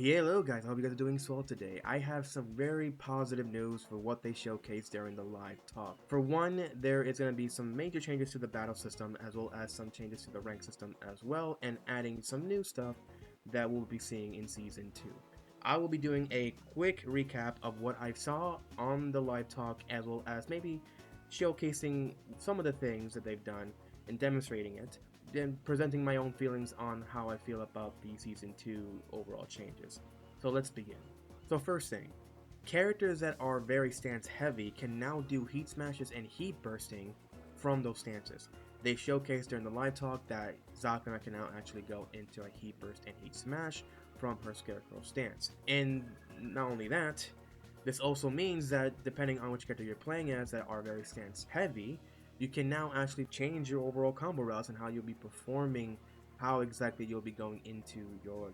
Yeah, hello guys, I hope you guys are doing well today. I have some very positive news for what they showcased during the live talk. For one, there is going to be some major changes to the battle system as well as some changes to the rank system as well, and adding some new stuff that we'll be seeing in Season 2. I will be doing a quick recap of what I saw on the live talk as well as maybe showcasing some of the things that they've done and demonstrating it, then presenting my own feelings on how I feel about the Season 2 overall changes. So let's begin. So first thing, characters that are very stance heavy can now do heat smashes and heat bursting from those stances. They showcased during the live talk that Zakuna can now actually go into a heat burst and heat smash from her Scarecrow stance. And not only that, this also means that depending on which character you're playing as that are very stance heavy, you can now actually change your overall combo routes and how you'll be performing, how exactly you'll be going into your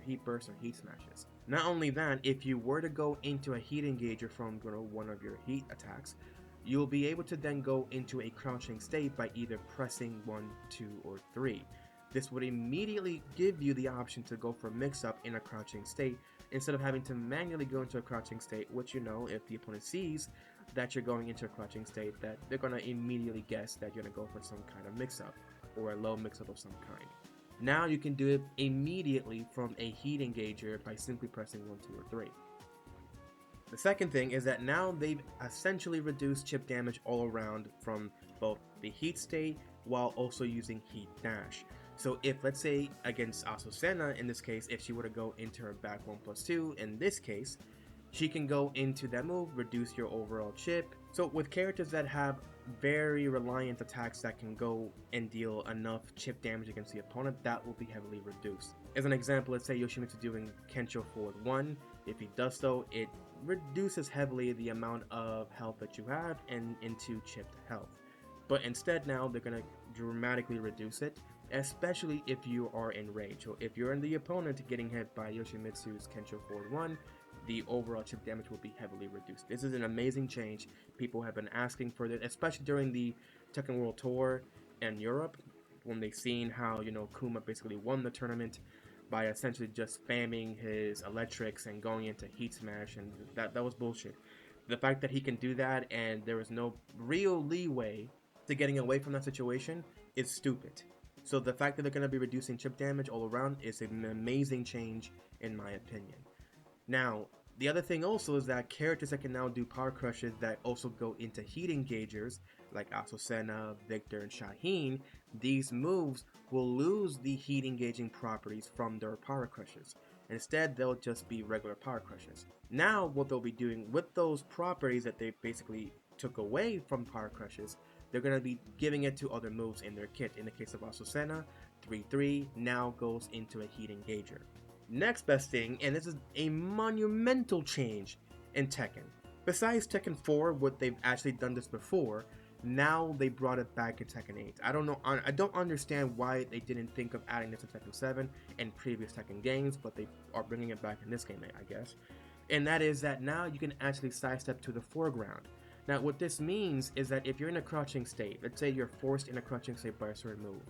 heat bursts or heat smashes. Not only that, if you were to go into a heat engager from one of your heat attacks, you'll be able to then go into a crouching state by either pressing 1, 2, or 3. This would immediately give you the option to go for mix up in a crouching state instead of having to manually go into a crouching state, which if the opponent sees that you're going into a crouching state, that they're going to immediately guess that you're going to go for some kind of mix up or a low mix up of some kind. Now you can do it immediately from a heat engager by simply pressing 1, 2, or 3. The second thing is that now they've essentially reduced chip damage all around from both the heat state while also using heat dash. So if, let's say, against Azucena, in this case, if she were to go into her back 1+2, in this case, she can go into that move, reduce your overall chip. So with characters that have very reliant attacks that can go and deal enough chip damage against the opponent, that will be heavily reduced. As an example, let's say Yoshimitsu doing Kensho forward 1. If he does so, it reduces heavily the amount of health that you have and into chipped health. But instead now they're going to dramatically reduce it, especially if you are in range. So if you're in the opponent getting hit by Yoshimitsu's Kensho forward 1, the overall chip damage will be heavily reduced. This is an amazing change. People have been asking for this, especially during the Tekken World Tour in Europe, when they've seen how, Kuma basically won the tournament by essentially just spamming his electrics and going into heat smash, and that was bullshit. The fact that he can do that and there is no real leeway to getting away from that situation is stupid. So the fact that they're going to be reducing chip damage all around is an amazing change in my opinion. Now, the other thing also is that characters that can now do power crushes that also go into heat engagers, like Azucena, Victor, and Shaheen, these moves will lose the heat engaging properties from their power crushes. Instead, they'll just be regular power crushes. Now, what they'll be doing with those properties that they basically took away from power crushes, they're going to be giving it to other moves in their kit. In the case of Azucena, 3-3 now goes into a heat engager. Next best thing, and this is a monumental change in Tekken. Besides Tekken 4, what they've actually done this before, now they brought it back in Tekken 8. I don't understand why they didn't think of adding this in Tekken 7 and previous Tekken games, but they are bringing it back in this game, I guess. And that is that now you can actually sidestep to the foreground. Now, what this means is that if you're in a crouching state, let's say you're forced in a crouching state by a certain move,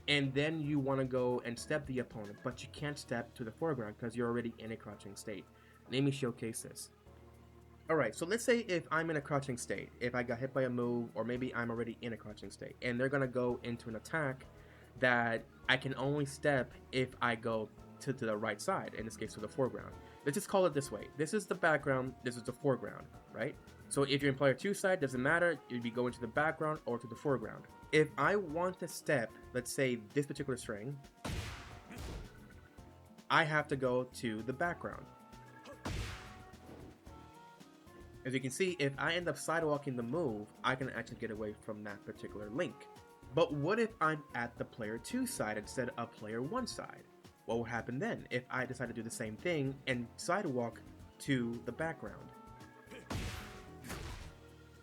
and then you want to go and step the opponent, but you can't step to the foreground because you're already in a crouching state. Let me showcase this. Alright, so let's say if I'm in a crouching state, if I got hit by a move, or maybe I'm already in a crouching state, and they're going to go into an attack that I can only step if I go to the right side, in this case to the foreground. Let's just call it this way. This is the background, this is the foreground, right? So if you're in player 2 side, doesn't matter, you'd be going to the background or to the foreground. If I want to step, let's say this particular string, I have to go to the background. As you can see, if I end up sidewalking the move, I can actually get away from that particular link. But what if I'm at the player 2 side instead of player 1 side? What will happen then if I decide to do the same thing and sidewalk to the background?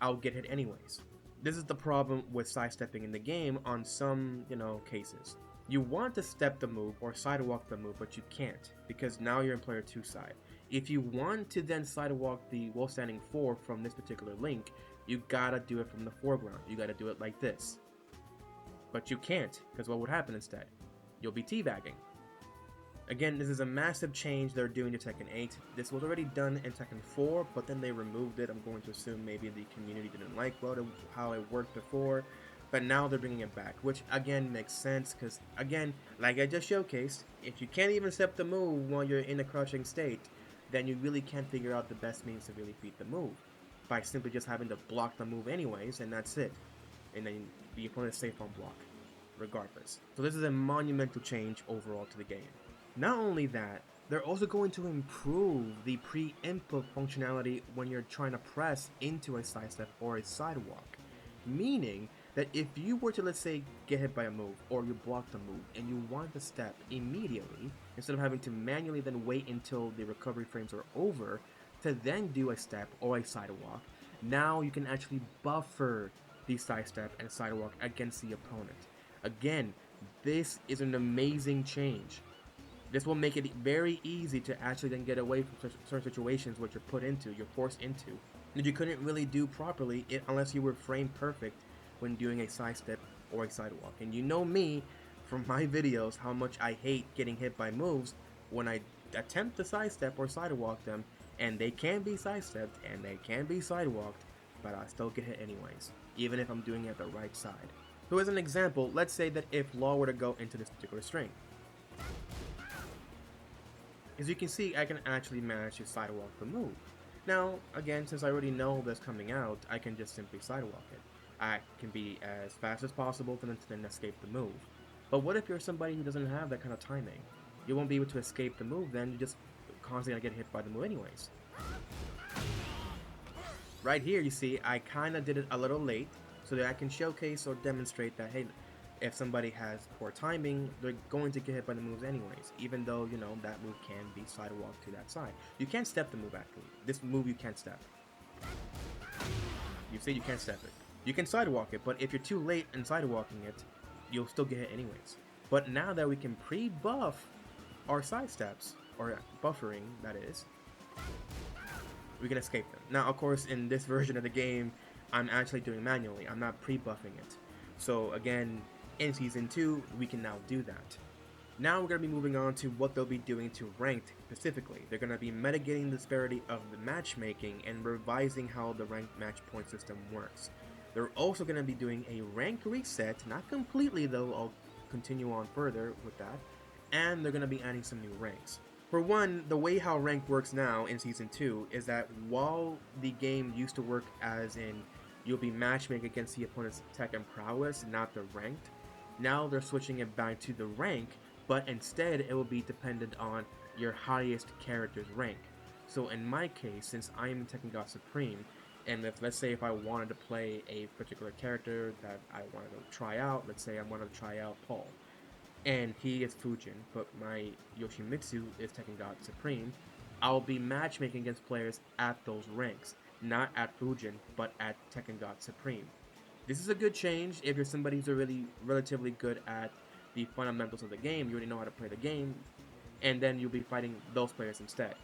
I'll get hit anyways. This is the problem with sidestepping in the game on some, cases. You want to step the move or sidewalk the move, but you can't because now you're in player 2 side. If you want to then sidewalk the while standing 4 from this particular link, you gotta do it from the foreground. You gotta do it like this. But you can't, because what would happen instead? You'll be teabagging. Again, this is a massive change they're doing to Tekken 8. This was already done in Tekken 4, but then they removed it. I'm going to assume maybe the community didn't like how it worked before, but now they're bringing it back, which again makes sense because, again, like I just showcased, if you can't even step the move while you're in a crouching state, then you really can't figure out the best means to really beat the move by simply just having to block the move anyways, and that's it. And then the opponent is safe on block, regardless. So this is a monumental change overall to the game. Not only that, they're also going to improve the pre-input functionality when you're trying to press into a sidestep or a sidewalk. Meaning that if you were to, let's say, get hit by a move, or you block the move, and you want to step immediately, instead of having to manually then wait until the recovery frames are over, to then do a step or a sidewalk, now you can actually buffer the sidestep and sidewalk against the opponent. Again, this is an amazing change. This will make it very easy to actually then get away from certain situations which you're forced into, that you couldn't really do properly unless you were frame perfect when doing a sidestep or a sidewalk. And you know me, from my videos, how much I hate getting hit by moves when I attempt to sidestep or sidewalk them, and they can be sidestepped and they can be sidewalked, but I still get hit anyways, even if I'm doing it at the right side. So as an example, let's say that if Law were to go into this particular string, as you can see, I can actually manage to sidewalk the move. Now, again, since I already know this coming out, I can just simply sidewalk it. I can be as fast as possible to then escape the move. But what if you're somebody who doesn't have that kind of timing? You won't be able to escape the move then, you just constantly get hit by the move anyways. Right here, you see, I kind of did it a little late, so that I can showcase or demonstrate that, hey, if somebody has poor timing, they're going to get hit by the moves anyways, even though, you know, that move can be sidewalked to that side. You can't step the move, actually. This move you can't step. You see, you can't step it. You can sidewalk it, but if you're too late in sidewalking it, you'll still get hit anyways. But now that we can pre-buff our sidesteps, or buffering, that is, we can escape them. Now, of course, in this version of the game, I'm actually doing manually. I'm not pre-buffing it. So again, in Season 2, we can now do that. Now we're going to be moving on to what they'll be doing to Ranked specifically. They're going to be mitigating the disparity of the matchmaking and revising how the ranked match point system works. They're also going to be doing a rank reset, not completely though, I'll continue on further with that, and they're going to be adding some new ranks. For one, the way how rank works now in Season 2 is that while the game used to work as in you'll be matchmaking against the opponent's tech and prowess, not the ranked, now they're switching it back to the rank, but instead it will be dependent on your highest character's rank. So in my case, since I'm Tekken God Supreme, and let's say if I wanted to play a particular character that I wanted to try out, let's say I wanted to try out Paul, and he is Fujin, but my Yoshimitsu is Tekken God Supreme, I'll be matchmaking against players at those ranks, not at Fujin, but at Tekken God Supreme. This is a good change if you're somebody who's really relatively good at the fundamentals of the game, you already know how to play the game, and then you'll be fighting those players instead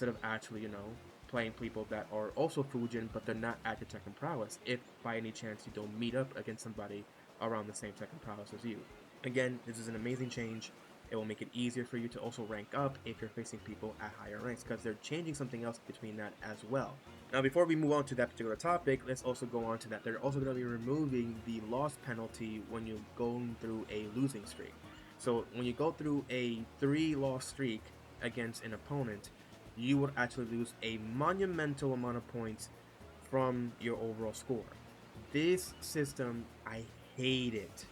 of actually, you know, playing people that are also Fujin, but they're not at your Tekken prowess, if by any chance you don't meet up against somebody around the same Tekken prowess as you. Again, this is an amazing change. It will make it easier for you to also rank up if you're facing people at higher ranks, because they're changing something else between that as well. Now, before we move on to that particular topic, let's also go on to that. They're also going to be removing the loss penalty when you're going through a losing streak. So when you go through a 3-loss streak against an opponent, you would actually lose a monumental amount of points from your overall score. This system, I hate it.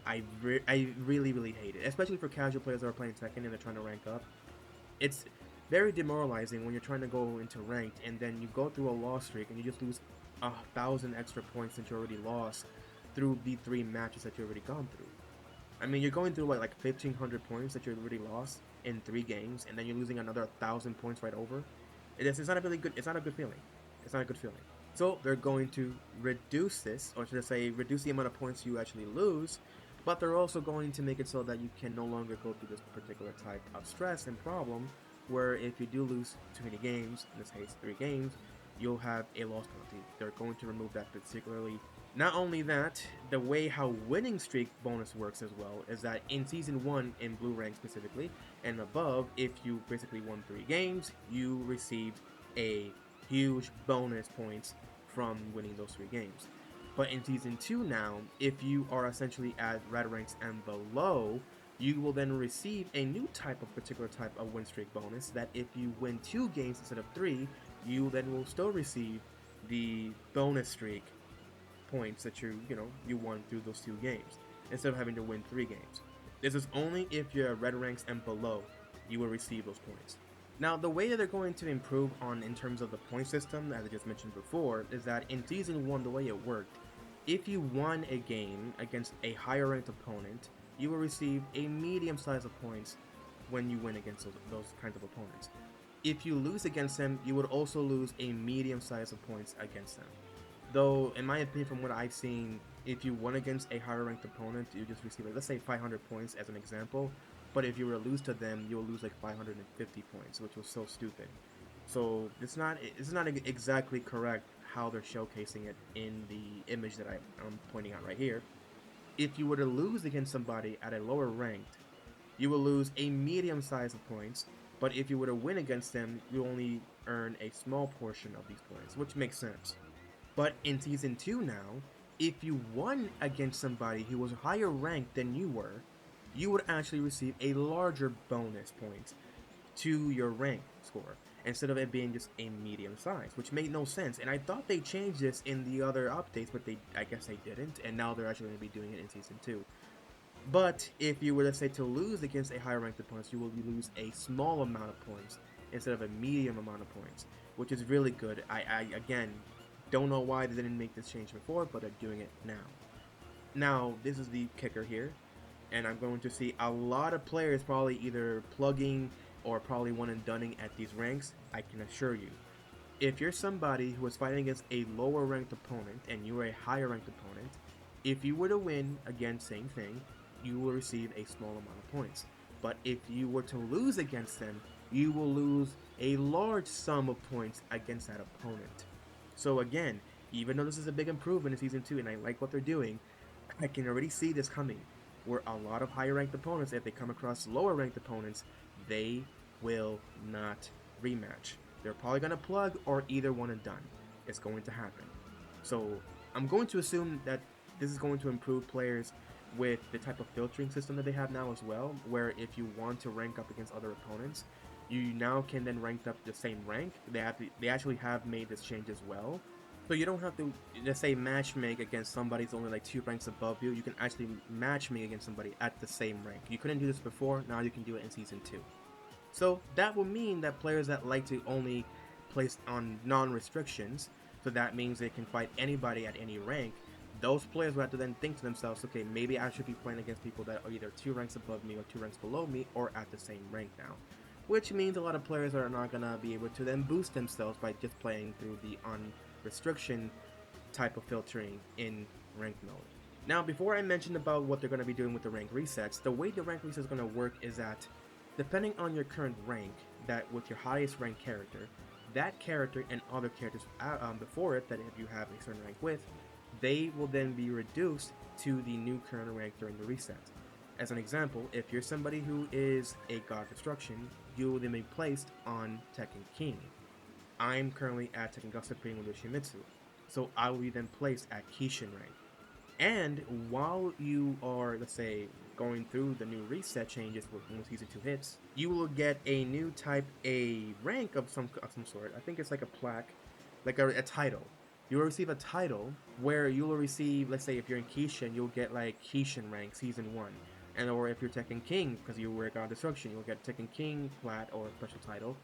I really, really hate it, especially for casual players that are playing Tekken and they're trying to rank up. It's very demoralizing when you're trying to go into ranked and then you go through a loss streak and you just lose 1,000 extra points that you already lost through the 3 matches that you already gone through. I mean, you're going through like 1,500 points that you already lost in 3 games, and then you're losing another 1,000 points right over. It's not a really good. It's not a good feeling. It's not a good feeling. So they're going to reduce this, or should I say, reduce the amount of points you actually lose. But they're also going to make it so that you can no longer go through this particular type of stress and problem, where if you do lose too many games, in this case 3 games, you'll have a loss penalty. They're going to remove that particularly Not only that, the way how winning streak bonus works as well is that in Season 1, in Blue Rank specifically, and above, if you basically won 3 games, you received a huge bonus points from winning those 3 games. But in Season 2 now, if you are essentially at red ranks and below, you will then receive a new particular type of win streak bonus that if you win 2 games instead of 3, you then will still receive the bonus streak points that you won through those 2 games instead of having to win 3 games. This is only if you're at red ranks and below you will receive those points. Now, the way that they're going to improve on in terms of the point system, as I just mentioned before, is that in Season 1, the way it worked, if you won a game against a higher ranked opponent, you will receive a medium size of points when you win against those kinds of opponents. If you lose against them, you would also lose a medium size of points against them. Though, in my opinion, from what I've seen, if you won against a higher ranked opponent, you just receive, like, let's say 500 points as an example. But if you were to lose to them, you'll lose like 550 points, which was so stupid. So it's not exactly correct how they're showcasing it in the image that I'm pointing out right here. If you were to lose against somebody at a lower ranked, you will lose a medium size of points. But if you were to win against them, you only earn a small portion of these points, which makes sense. But in Season 2 now, if you won against somebody who was higher ranked than you were, you would actually receive a larger bonus point to your rank score instead of it being just a medium size, which made no sense. And I thought they changed this in the other updates, but I guess they didn't, and now they're actually going to be doing it in Season 2. But if you were to say to lose against a higher ranked opponent, you will lose a small amount of points instead of a medium amount of points, which is really good. I again don't know why they didn't make this change before, but they're doing it now. Now, this is the kicker here, and I'm going to see a lot of players probably either plugging or probably one and dunning at these ranks. I can assure you, if you're somebody who is fighting against a lower ranked opponent and you are a higher ranked opponent, if you were to win, again, same thing, you will receive a small amount of points. But if you were to lose against them, you will lose a large sum of points against that opponent. So again, even though this is a big improvement in Season 2 and I like what they're doing, I can already see this coming, where a lot of higher ranked opponents, if they come across lower ranked opponents, they will not rematch. They're probably going to plug or either one and done. It's going to happen. So I'm going to assume that this is going to improve players with the type of filtering system that they have now as well, where if you want to rank up against other opponents, you now can then rank up the same rank. They actually have made this change as well. So you don't have to, let's say, matchmake against somebody who's only like 2 ranks above you. You can actually matchmake against somebody at the same rank. You couldn't do this before, now you can do it in Season 2. So that will mean that players that like to only place on non-restrictions, so that means they can fight anybody at any rank, those players will have to then think to themselves, okay, maybe I should be playing against people that are either 2 ranks above me or 2 ranks below me or at the same rank now. Which means a lot of players are not going to be able to then boost themselves by just playing through the restriction type of filtering in rank mode. Now, before I mention about what they're going to be doing with the rank resets, the way the rank reset is going to work is that depending on your current rank, that with your highest rank character, that character and other characters before it that if you have a certain rank with, they will then be reduced to the new current rank during the reset. As an example, if you're somebody who is a God of Destruction, you will then be placed on Tekken King. I'm currently at Tekken God Supreme with Yoshimitsu, so I will be then placed at Kishin rank. And while you are, let's say, going through the new reset changes when Season 2 hits, you will get a new type A rank of some sort. I think it's like a plaque, like a title. You will receive a title where you will receive, let's say if you're in Kishin, you'll get like Kishin rank Season 1. And or if you're Tekken King, because you were God of Destruction, you'll get Tekken King plat or special title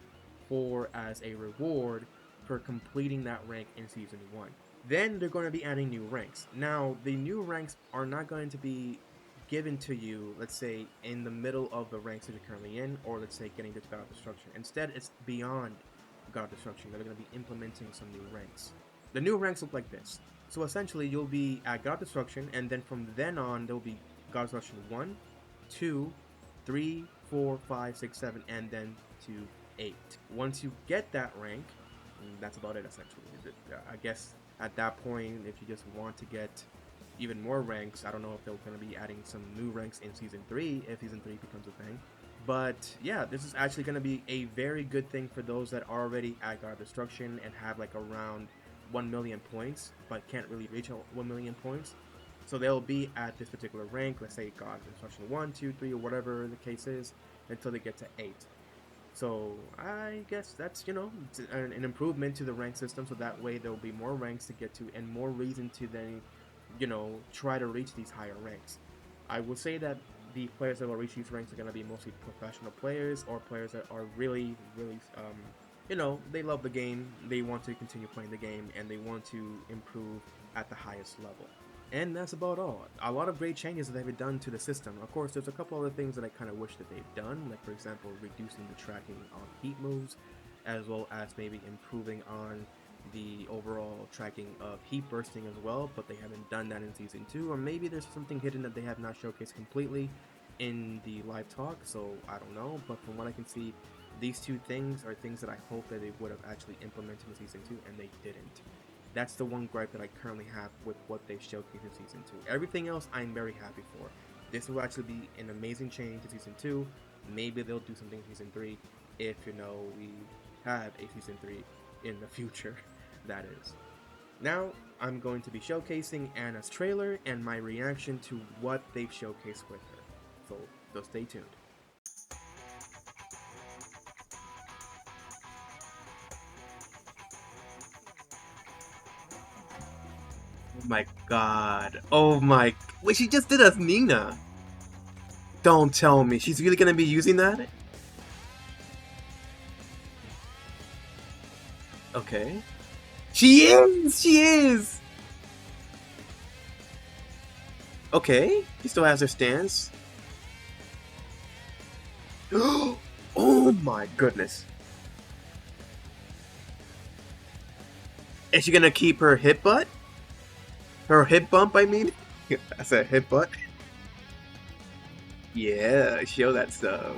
for as a reward for completing that rank in Season 1. Then they're going to be adding new ranks. Now, the new ranks are not going to be given to you, let's say, in the middle of the ranks that you're currently in, or let's say getting to God of Destruction. Instead, it's beyond God of Destruction. They're going to be implementing some new ranks. The new ranks look like this. So essentially, you'll be at God of Destruction, and then from then on, there'll be God of Destruction 1, 2, 3, 4, 5, 6, 7, and then to 8. Once you get that rank, that's about it essentially. I guess At that point, if you just want to get even more ranks, I don't know if they're going to be adding some new ranks in Season 3, if Season 3 becomes a thing. But yeah, this is actually going to be a very good thing for those that are already at God of Destruction and have like around 1 million points, but can't really reach 1 million points. So they'll be at this particular rank, let's say God of Destruction 1, 2, 3, or whatever the case is, until they get to 8. So I guess that's, an improvement to the rank system, so that way there will be more ranks to get to and more reason to then, try to reach these higher ranks. I will say that the players that will reach these ranks are going to be mostly professional players or players that are really, really, they love the game, they want to continue playing the game, and they want to improve at the highest level. And that's about all. A lot of great changes that they've done to the system. Of course, there's a couple other things that I kind of wish that they've done, like for example, reducing the tracking on heat moves, as well as maybe improving on the overall tracking of heat bursting as well, but they haven't done that in Season 2, or maybe there's something hidden that they have not showcased completely in the live talk, so I don't know, but from what I can see, these two things are things that I hope that they would have actually implemented in Season 2, and they didn't. That's the one gripe that I currently have with what they've showcased in Season 2. Everything else I'm very happy for. This will actually be an amazing change to Season 2. Maybe they'll do something in Season 3 if, we have a Season 3 in the future, that is. Now, I'm going to be showcasing Anna's trailer and my reaction to what they've showcased with her. So stay tuned. Oh my god. Oh my. Wait, she just did a Nina. Don't tell me. She's really gonna be using that? Okay. She is! She is! Okay. She still has her stance. Oh my goodness. Is she gonna keep her hip butt? Her hip bump, I mean? I said hip butt. Yeah, show that stuff.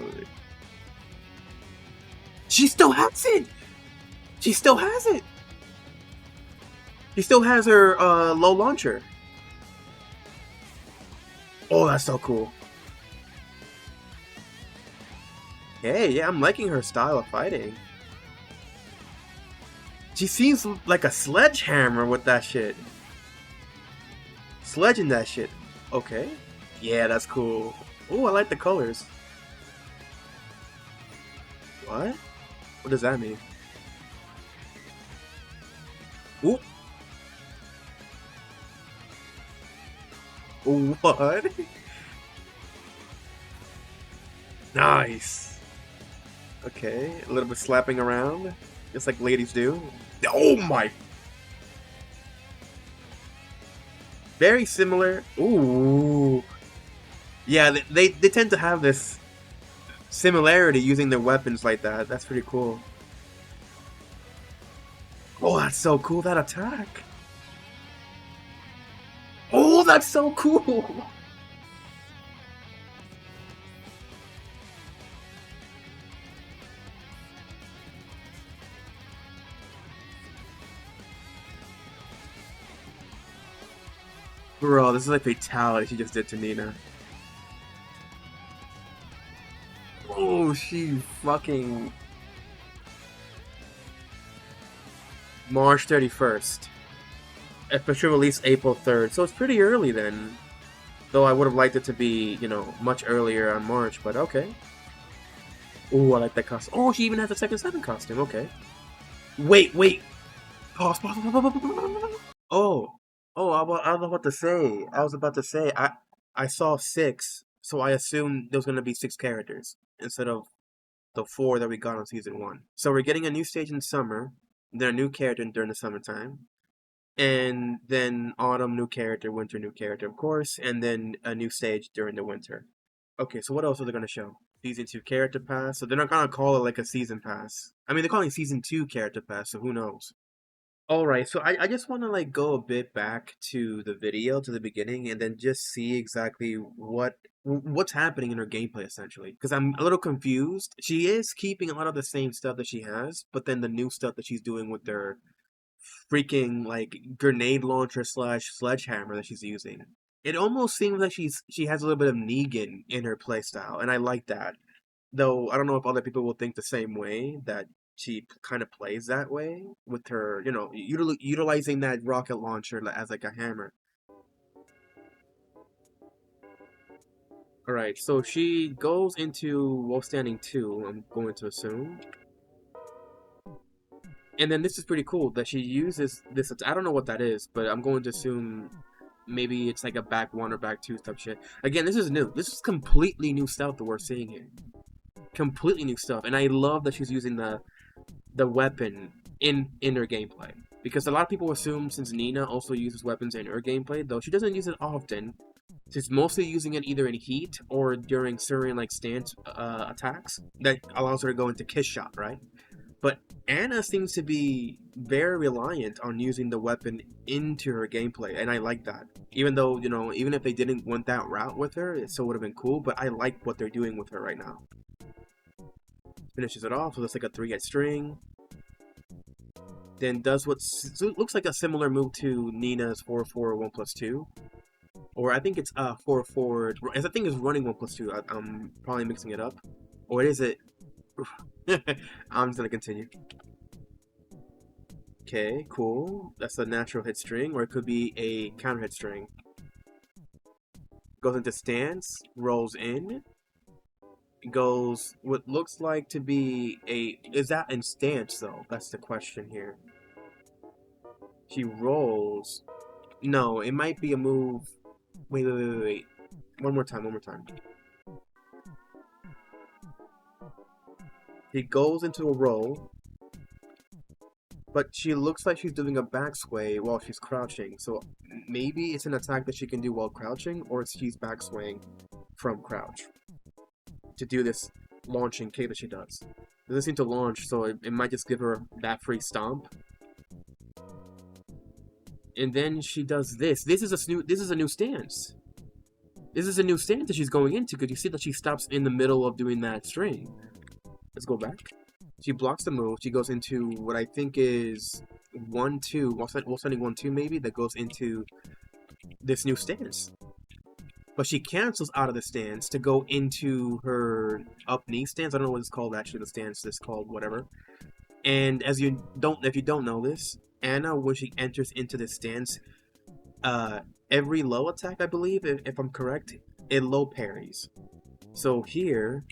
She still has it! She still has it! She still has her low launcher. Oh, that's so cool. Hey, yeah, I'm liking her style of fighting. She seems like a sledgehammer with that shit. Sledging that shit. Okay. Yeah, that's cool. Oh, I like the colors. What? What does that mean? Ooh. What? Nice. Okay, a little bit slapping around, just like ladies do. Oh my! Very similar. Ooh. Yeah, they tend to have this similarity using their weapons like that. That's pretty cool. Oh, that's so cool, that attack. Oh, that's so cool. Bro, this is like fatality she just did to Nina. Oh, she fucking... March 31st. Official release April 3rd, so it's pretty early then. Though I would have liked it to be, much earlier on March, but okay. Oh, I like that costume. Oh, she even has a Second 7 costume, okay. Wait. Pause, pause, pause, pause, pause, pause. Oh. Oh, I don't know what to say. I was about to say, I saw 6, so I assumed there was going to be 6 characters instead of the 4 that we got on Season 1. So we're getting a new stage in summer, then a new character during the summertime, and then autumn, new character, winter, new character, of course, and then a new stage during the winter. Okay, so what else are they going to show? Season 2 character pass, so they're not going to call it like a season pass. I mean, they're calling Season 2 character pass, so who knows? Alright, so I just want to like go a bit back to the video, to the beginning, and then just see exactly what's happening in her gameplay, essentially. Because I'm a little confused. She is keeping a lot of the same stuff that she has, but then the new stuff that she's doing with their freaking like grenade launcher slash sledgehammer that she's using. It almost seems like she has a little bit of Negan in her playstyle, and I like that. Though I don't know if other people will think the same way, that she kind of plays that way with her, utilizing that rocket launcher as like a hammer. All right, so she goes into Wolf Standing 2, I'm going to assume. And then this is pretty cool that she uses this. I don't know what that is, but I'm going to assume maybe it's like a back one or back two type shit. Again, this is new. This is completely new stuff that we're seeing here. Completely new stuff, and I love that she's using the weapon in her gameplay, because a lot of people assume since Nina also uses weapons in her gameplay, though she doesn't use it often. She's mostly using it either in heat or during certain like stance attacks that allows her to go into kiss shot, right? But Anna seems to be very reliant on using the weapon into her gameplay, and I like that. Even though, even if they didn't went that route with her, it still would have been cool, but I like what they're doing with her right now. Finishes it off, so that's like a 3-hit string. Then does what looks like a similar move to Nina's 4-4 1+2. Or I think it's 4-4. I think it's running 1+2. I'm probably mixing it up. Or is it? I'm just gonna continue. Okay, cool. That's a natural hit string, or it could be a counter hit string. Goes into stance, rolls in, goes what looks like to be is that in stance though? That's the question here. She rolls. No, it might be a move. Wait. One more time. He goes into a roll, but she looks like she's doing a back sway while she's crouching. So maybe it's an attack that she can do while crouching, or she's back swaying from crouch to do this launching kick that she does. It doesn't seem to launch, so it might just give her that free stomp. And then she does this. This is a new stance. This is a new stance that she's going into, because you see that she stops in the middle of doing that string. Let's go back. She blocks the move. She goes into what I think is 1-2. While sending 1-2 maybe, that goes into this new stance. But she cancels out of the stance to go into her up knee stance. I don't know what it's called actually. The stance is called whatever. And if you don't know this, Anna, when she enters into this stance, every low attack, I believe, if I'm correct, it low parries. So here,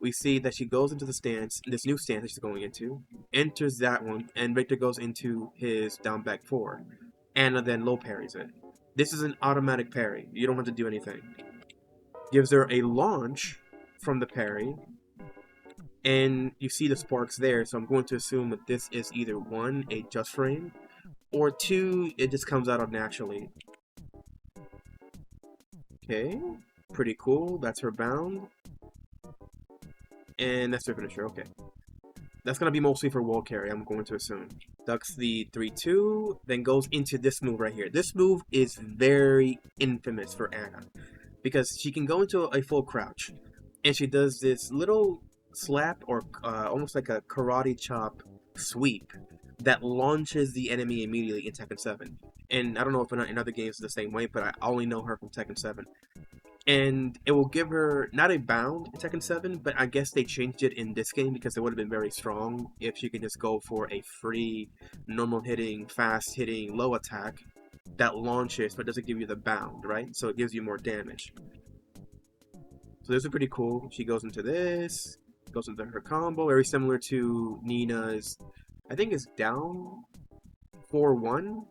we see that she goes into the stance, this new stance that she's going into, enters that one, and Victor goes into his down back 4. Anna then low parries it. This is an automatic parry. You don't have to do anything. Gives her a launch from the parry, and you see the sparks there, so I'm going to assume that this is either 1, a just frame, or 2, it just comes out naturally. Okay, pretty cool. That's her bound. And that's her finisher, okay. That's going to be mostly for wall carry, I'm going to assume. Ducks the 3-2, then goes into this move right here. This move is very infamous for Anna, because she can go into a full crouch, and she does this little slap, or almost like a karate chop sweep, that launches the enemy immediately in Tekken 7. And I don't know if in other games it's the same way, but I only know her from Tekken 7. And it will give her, not a bound in Tekken 7, but I guess they changed it in this game because it would have been very strong if she could just go for a free, normal hitting, fast hitting, low attack that launches but doesn't give you the bound, right? So it gives you more damage. So this is pretty cool. She goes into this, goes into her combo, very similar to Nina's, I think it's down 4-1.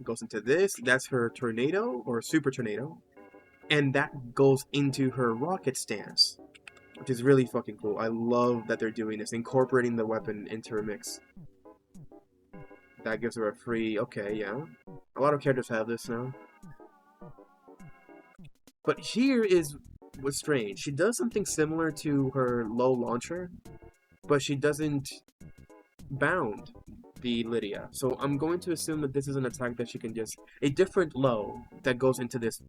Goes into this, that's her tornado, or super tornado. And that goes into her rocket stance, which is really fucking cool. I love that they're doing this, incorporating the weapon into her mix. That gives her a free, okay, yeah. A lot of characters have this now. But here is what's strange. She does something similar to her low launcher, but she doesn't bound the Lydia. So I'm going to assume that this is an attack that she can just, a different low that goes into this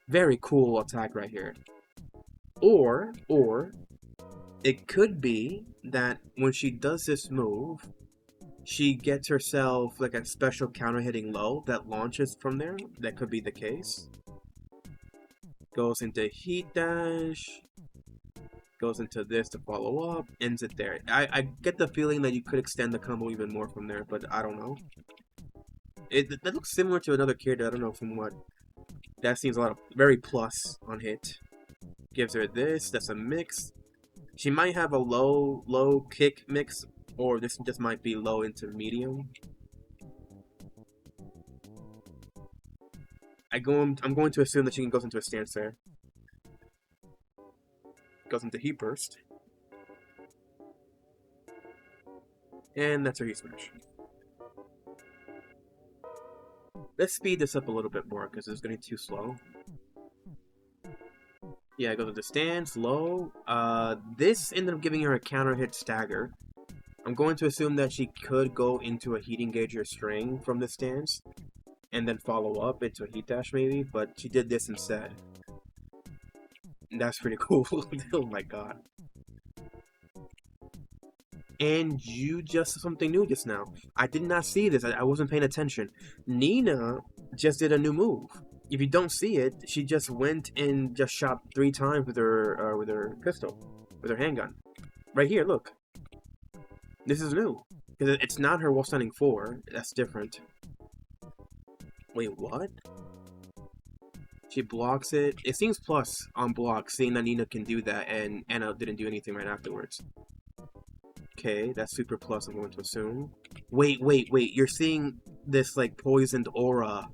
very cool attack right here. Or it could be that when she does this move, she gets herself like a special counter hitting low that launches from there. That could be the case. Goes into heat dash, goes into this to follow up, ends it there. I get the feeling that you could extend the combo even more from there, but I don't know. That looks similar to another character. I don't know from what. That seems a lot of very plus on hit. Gives her this. That's a mix. She might have a low kick mix, or this just might be low into medium. I'm going to assume that she goes into a stance there. Goes into heat burst. And that's her heat smash. Let's speed this up a little bit more because it's getting too slow. Yeah, I go to the stance, low. This ended up giving her a counter hit stagger. I'm going to assume that she could go into a heat engage or string from the stance, and then follow up into a heat dash maybe, but she did this instead. And that's pretty cool. Oh my god. And you just something new just now. I did not see this. I wasn't paying attention. Nina just did a new move. If you don't see it, she just went and just shot 3 times with her pistol, with her handgun. Right here, look. This is new because it's not her while standing 4. That's different. Wait, what? She blocks it. It seems plus on block, seeing that Nina can do that, and Anna didn't do anything right afterwards. Okay, that's super plus, I'm going to assume. Wait. You're seeing this, like, poisoned aura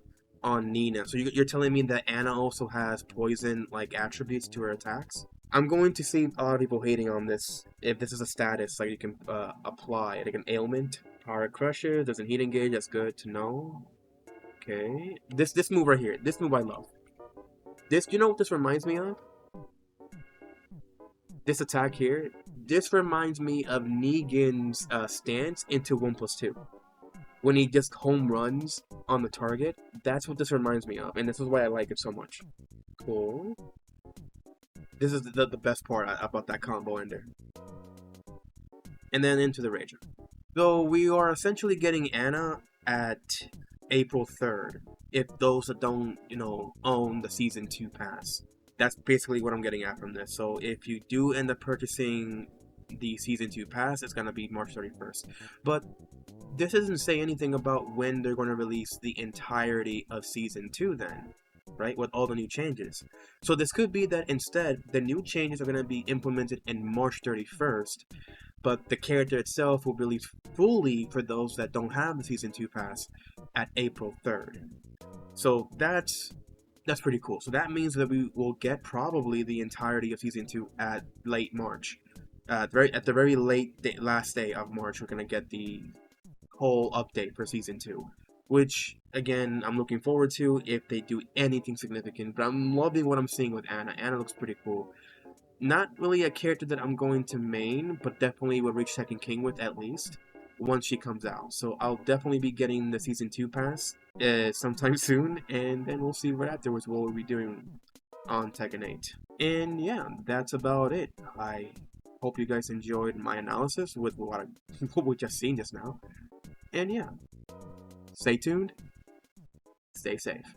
on Nina. So you're telling me that Anna also has poison, like, attributes to her attacks? I'm going to see a lot of people hating on this. If this is a status, like, you can apply, like an ailment. Power Crusher, doesn't heat engage, that's good to know. Okay. This move right here, this move I love. This, you know what this reminds me of? This attack here, this reminds me of Negan's stance into 1+2. When he just home runs on the target, that's what this reminds me of, and this is why I like it so much. Cool. This is the best part about that combo ender. And then into the Rager. So we are essentially getting Anna at April 3rd, if those that don't, own the Season 2 pass. That's basically what I'm getting at from this. So if you do end up purchasing the Season 2 pass, it's going to be March 31st. But this doesn't say anything about when they're going to release the entirety of Season 2 then, right? With all the new changes. So this could be that instead, the new changes are going to be implemented in March 31st, but the character itself will be released fully for those that don't have the Season 2 pass at April 3rd. So that's pretty cool. So that means that we will get probably the entirety of Season 2 at late March. At the very last day of March, we're going to get the whole update for Season 2. Which, again, I'm looking forward to if they do anything significant. But I'm loving what I'm seeing with Anna. Anna looks pretty cool. Not really a character that I'm going to main, but definitely will reach Tekken King with at least once she comes out. So I'll definitely be getting the Season 2 pass sometime soon, and then we'll see what afterwards what we'll be doing on Tekken 8. And yeah, that's about it. I hope you guys enjoyed my analysis with what we just seen just now. And yeah, stay tuned, stay safe.